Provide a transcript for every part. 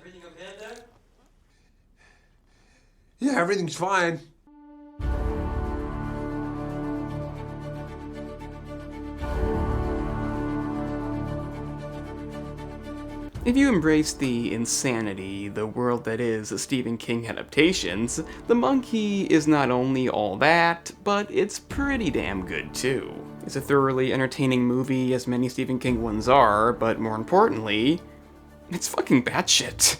Everything okay there? Yeah, everything's fine. If you embrace the insanity, the world that is Stephen King adaptations, The Monkey is not only all that, but it's pretty damn good too. It's a thoroughly entertaining movie, as many Stephen King ones are, but more importantly, it's fucking batshit.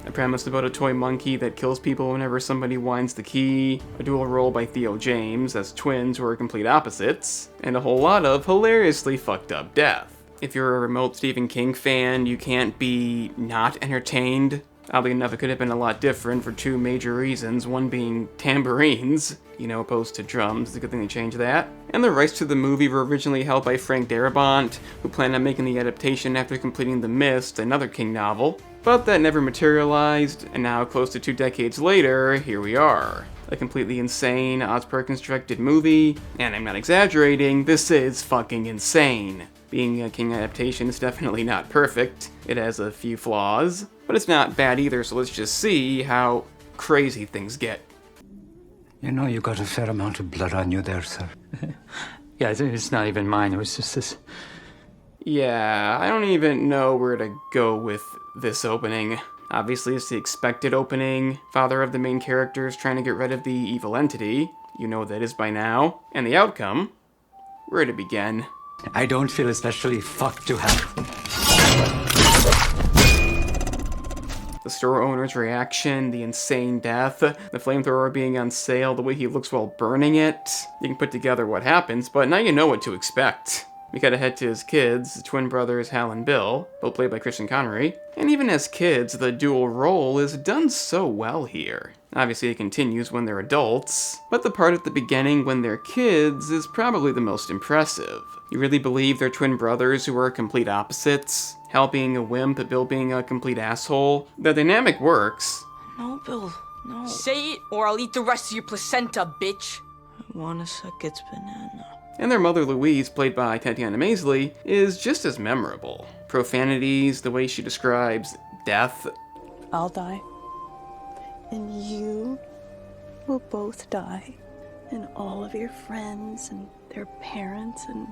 A premise about a toy monkey that kills people whenever somebody winds the key, a dual role by Theo James as twins who are complete opposites, and a whole lot of hilariously fucked up death. If you're a remote Stephen King fan, you can't be not entertained. Oddly enough, it could have been a lot different for two major reasons, one being tambourines, opposed to drums. It's a good thing they changed that. And the rights to the movie were originally held by Frank Darabont, who planned on making the adaptation after completing The Mist, another King novel. But that never materialized, and now, close to 2 decades later, here we are. A completely insane, Osgood Perkins directed movie, and I'm not exaggerating, this is fucking insane. Being a King adaptation is definitely not perfect. It has a few flaws, but it's not bad either, so let's just see how crazy things get. You know you got a fair amount of blood on you there, sir. Yeah, it's not even mine, it was just this. Yeah, I don't even know where to go with this opening. Obviously, it's the expected opening. Father of the main characters trying to get rid of the evil entity. You know what that is by now. And the outcome? Where to begin? I don't feel especially fucked to have. The store owner's reaction, the insane death, the flamethrower being on sale, the way he looks while burning it. You can put together what happens, but now you know what to expect. We gotta head to his kids, the twin brothers Hal and Bill, both played by Convery. And even as kids, the dual role is done so well here. Obviously it continues when they're adults, but the part at the beginning when they're kids is probably the most impressive. You really believe they're twin brothers who are complete opposites? Hal being a wimp, Bill being a complete asshole? The dynamic works. No, Bill, no. Say it, or I'll eat the rest of your placenta, bitch. I wanna suck its banana. And their mother Louise, played by Tatiana Maslany, is just as memorable. Profanities, the way she describes death. I'll die. And you will both die. And all of your friends and their parents and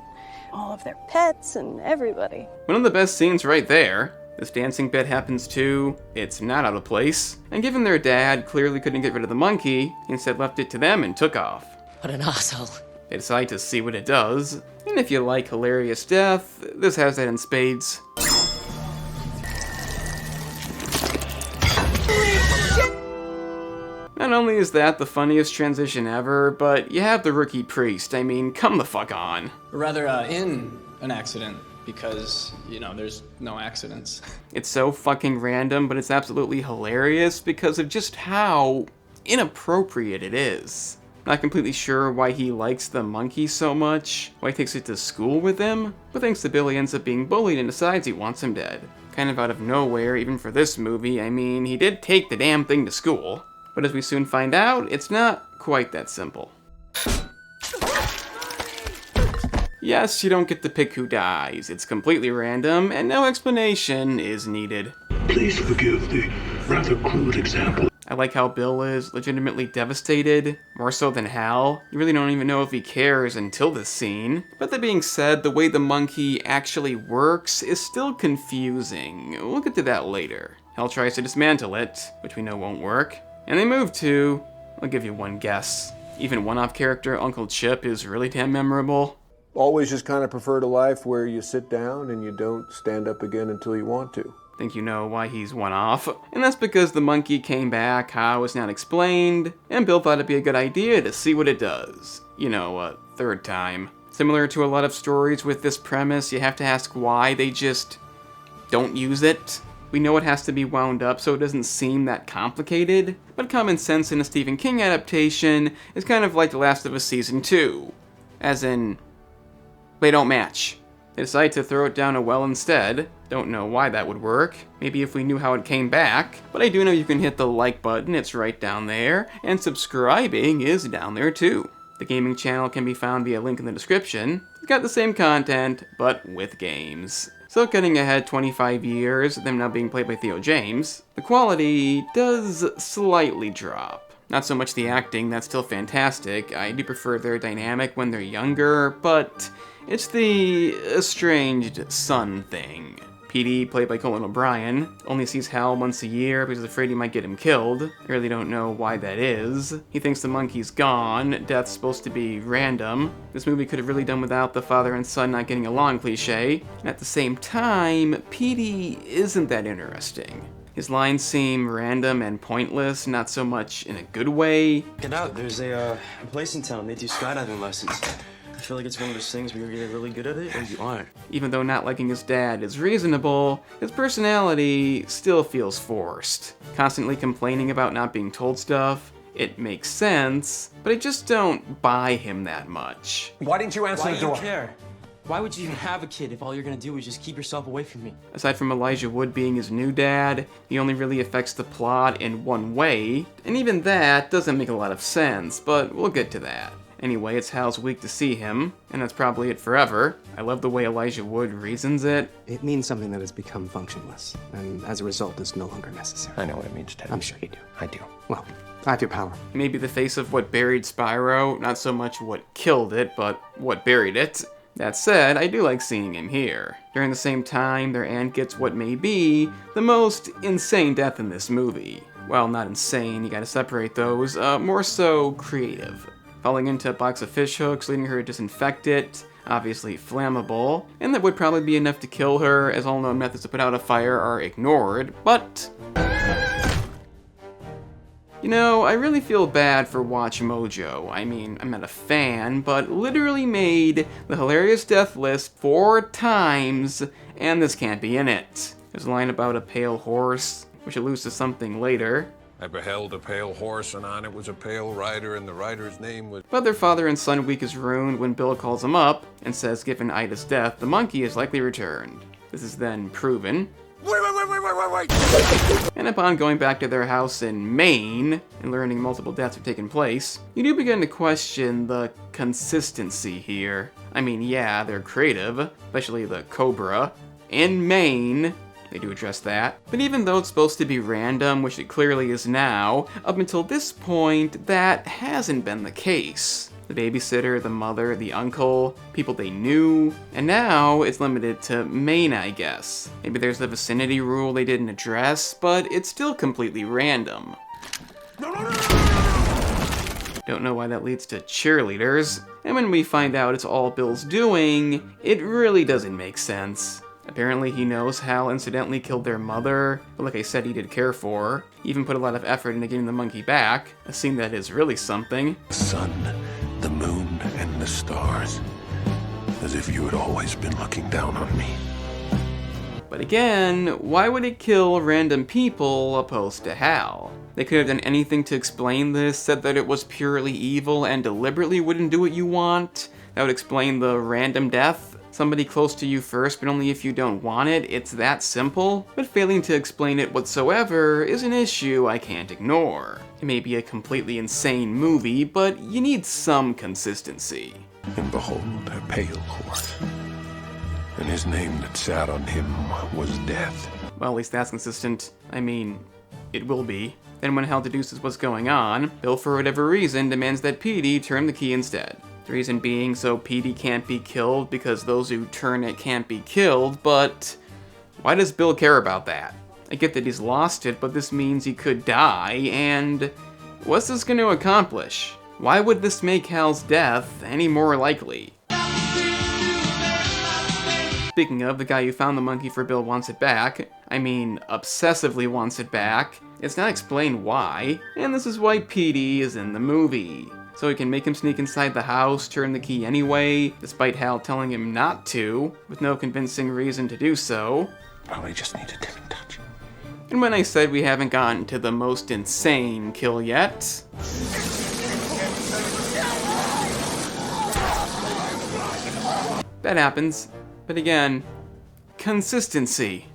all of their pets and everybody. One of the best scenes right there. This dancing bit happens too. It's not out of place. And given their dad clearly couldn't get rid of the monkey, he instead left it to them and took off. What an asshole. They decide to see what it does. And if you like hilarious death, this has that in spades. Not only is that the funniest transition ever, but you have the rookie priest. I mean, come the fuck on. Rather, in an accident, because, there's no accidents. It's so fucking random, but it's absolutely hilarious because of just how inappropriate it is. Not completely sure why he likes the monkey so much, why he takes it to school with him, but thanks to Billy ends up being bullied and decides he wants him dead. Kind of out of nowhere, even for this movie. I mean, he did take the damn thing to school. But as we soon find out, it's not quite that simple. Yes, you don't get to pick who dies. It's completely random, and no explanation is needed. Please forgive the rather crude example. I like how Bill is legitimately devastated, more so than Hal. You really don't even know if he cares until this scene. But that being said, the way the monkey actually works is still confusing. We'll get to that later. Hal tries to dismantle it, which we know won't work. And they move to, I'll give you one guess. Even one-off character, Uncle Chip, is really damn memorable. Always just kind of preferred a life where you sit down and you don't stand up again until you want to. Think you know why he's one-off. And that's because the monkey came back, how is not explained, and Bill thought it'd be a good idea to see what it does. Third time. Similar to a lot of stories with this premise, you have to ask why they just don't use it. We know it has to be wound up so it doesn't seem that complicated, but common sense in a Stephen King adaptation is kind of like The Last of Us Season 2. As in, they don't match. They decide to throw it down a well instead. Don't know why that would work. Maybe if we knew how it came back. But I do know you can hit the like button, it's right down there, and subscribing is down there too. The gaming channel can be found via link in the description. It's got the same content, but with games. So cutting ahead 25 years, them now being played by Theo James, the quality does slightly drop. Not so much the acting, that's still fantastic. I do prefer their dynamic when they're younger, but it's the estranged son thing. PD, played by Colin O'Brien, only sees Hal once a year because he's afraid he might get him killed. I really don't know why that is. He thinks the monkey's gone, death's supposed to be random. This movie could have really done without the father and son not getting along cliche. And at the same time, PD isn't that interesting. His lines seem random and pointless, not so much in a good way. Get out, there's a place in town, they do skydiving lessons. I feel like it's one of those things where you're either really good at it or you aren't. Even though not liking his dad is reasonable, his personality still feels forced. Constantly complaining about not being told stuff, it makes sense, but I just don't buy him that much. Why didn't you answer the door? Why do you care? Why would you even have a kid if all you're gonna do is just keep yourself away from me? Aside from Elijah Wood being his new dad, he only really affects the plot in one way, and even that doesn't make a lot of sense, but we'll get to that. Anyway, it's Hal's week to see him, and that's probably it forever. I love the way Elijah Wood reasons it. It means something that has become functionless, and as a result is no longer necessary. I know what it means, Ted. I'm sure you do. I do. Well, I have your power. He may be the face of what buried Spyro, not so much what killed it, but what buried it. That said, I do like seeing him here. During the same time, their aunt gets what may be the most insane death in this movie. Well, not insane, you gotta separate those, more so creative. Falling into a box of fish hooks, leading her to disinfect it, obviously flammable, and that would probably be enough to kill her, as all known methods to put out a fire are ignored, but... You know, I really feel bad for Watch Mojo. I mean, I'm not a fan, but literally made the hilarious death list 4 times, and this can't be in it. There's a line about a pale horse, which alludes to something later. I beheld a pale horse, and on it was a pale rider, and the rider's name was... But their father and son week is ruined when Bill calls him up and says given Ida's death, the monkey is likely returned. This is then proven. Wait! And upon going back to their house in Maine and learning multiple deaths have taken place, you do begin to question the consistency here. I mean, yeah, they're creative, especially the Cobra. In Maine, they do address that. But even though it's supposed to be random, which it clearly is now, up until this point, that hasn't been the case. The babysitter, the mother, the uncle, people they knew, and now it's limited to Maine, I guess. Maybe there's the vicinity rule they didn't address, but it's still completely random. Don't know why that leads to cheerleaders, and when we find out it's all Bill's doing, it really doesn't make sense. Apparently he knows Hal incidentally killed their mother, but like I said, he did care for her. He even put a lot of effort into getting the monkey back, a scene that is really something. The sun, the moon, and the stars. As if you had always been looking down on me. But again, why would it kill random people opposed to Hal? They could have done anything to explain this, said that it was purely evil and deliberately wouldn't do what you want. That would explain the random death. Somebody close to you first, but only if you don't want it. It's that simple. But failing to explain it whatsoever is an issue I can't ignore. It may be a completely insane movie, but you need some consistency. And behold, a pale horse. And his name that sat on him was Death. Well, at least that's consistent. I mean, it will be. Then when Hal deduces what's going on, Bill, for whatever reason, demands that Petey turn the key instead. The reason being so Petey can't be killed because those who turn it can't be killed, but why does Bill care about that? I get that he's lost it, but this means he could die, and what's this going to accomplish? Why would this make Hal's death any more likely? Speaking of, the guy who found the monkey for Bill wants it back. I mean, obsessively wants it back. It's not explained why, and this is why Petey is in the movie. So he can make him sneak inside the house, turn the key anyway, despite Hal telling him not to, with no convincing reason to do so. Probably just need a different touch. And when I said we haven't gotten to the most insane kill yet, that happens. But again, consistency.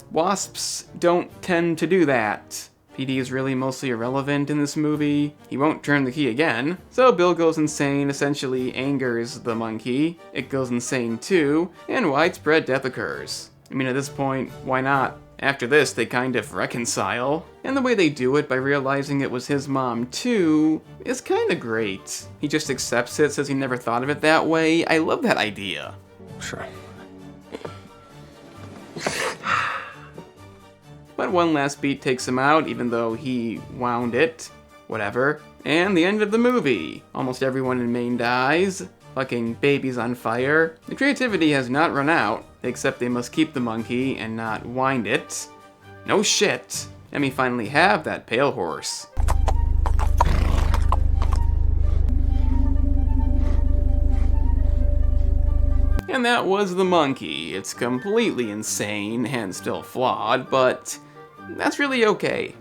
Wasps don't tend to do that. PD is really mostly irrelevant in this movie. He won't turn the key again. So Bill goes insane, essentially angers the monkey. It goes insane too, and widespread death occurs. I mean, at this point, why not? After this, they kind of reconcile. And the way they do it, by realizing it was his mom too, is kind of great. He just accepts it, says he never thought of it that way. I love that idea. Sure. But one last beat takes him out, even though he wound it. Whatever. And the end of the movie. Almost everyone in Maine dies. Fucking babies on fire. The creativity has not run out, except they must keep the monkey and not wind it. No shit. And we finally have that pale horse. And that was the monkey. It's completely insane and still flawed, but that's really okay.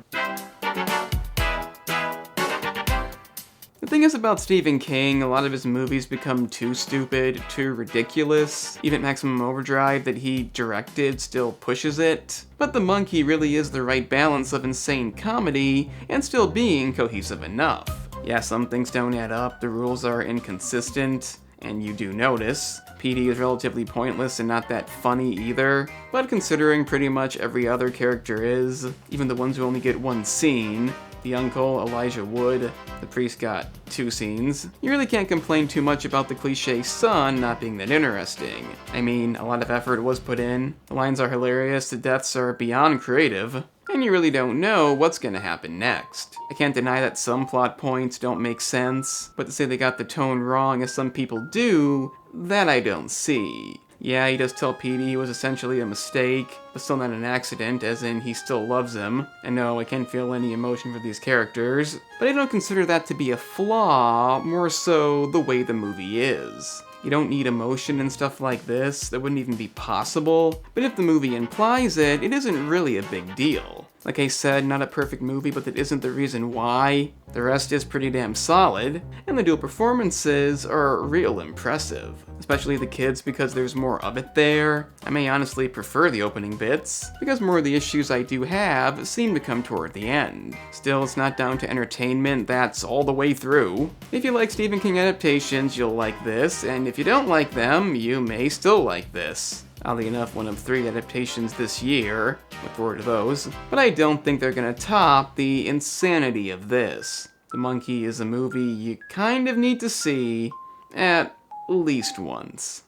The thing is about Stephen King, a lot of his movies become too stupid, too ridiculous. Even Maximum Overdrive that he directed still pushes it. But The Monkey really is the right balance of insane comedy and still being cohesive enough. Yeah, some things don't add up, the rules are inconsistent, and you do notice. Petey is relatively pointless and not that funny either, but considering pretty much every other character is, even the ones who only get one scene, the uncle, Elijah Wood, the priest got 2 scenes, you really can't complain too much about the cliche son not being that interesting. I mean, a lot of effort was put in, the lines are hilarious, the deaths are beyond creative, and you really don't know what's gonna happen next. I can't deny that some plot points don't make sense, but to say they got the tone wrong as some people do, that I don't see. Yeah, he does tell Petey he was essentially a mistake, but still not an accident, as in he still loves him. And no, I can't feel any emotion for these characters, but I don't consider that to be a flaw, more so the way the movie is. You don't need emotion and stuff like this, that wouldn't even be possible, but if the movie implies it, it isn't really a big deal. Like I said, not a perfect movie, but that isn't the reason why. The rest is pretty damn solid, and the dual performances are real impressive. Especially the kids, because there's more of it there. I may honestly prefer the opening bits, because more of the issues I do have seem to come toward the end. Still, it's not down to entertainment, that's all the way through. If you like Stephen King adaptations, you'll like this, and if you don't like them, you may still like this. Oddly enough, one of 3 adaptations this year. Look forward to those. But I don't think they're gonna top the insanity of this. The Monkey is a movie you kind of need to see at least once.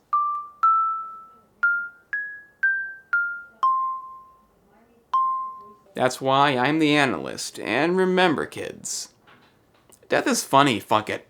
That's why I'm the analyst, and remember kids, death is funny, fuck it.